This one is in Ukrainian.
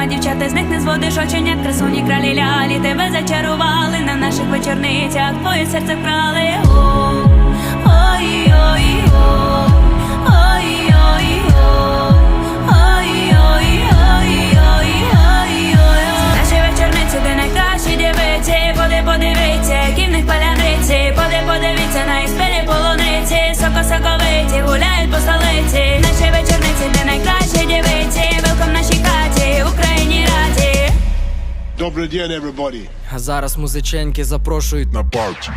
дівчата з них не зводиш очень, як красуні кралі лялі. Тебе зачарували на наших вечорницях, твоє серце вкрали. Наші вечорниці, де найкращі дівиці. Подивіться, які в них паляниці. Подивіться на їх спілі полуниці. Соковиті гуляють по столиці. Наші вечорниці, де найкращі дівиці. Велком в нашій хаті, Україні раді. Добрий день, everybody. А зараз музиченьки запрошують На парті.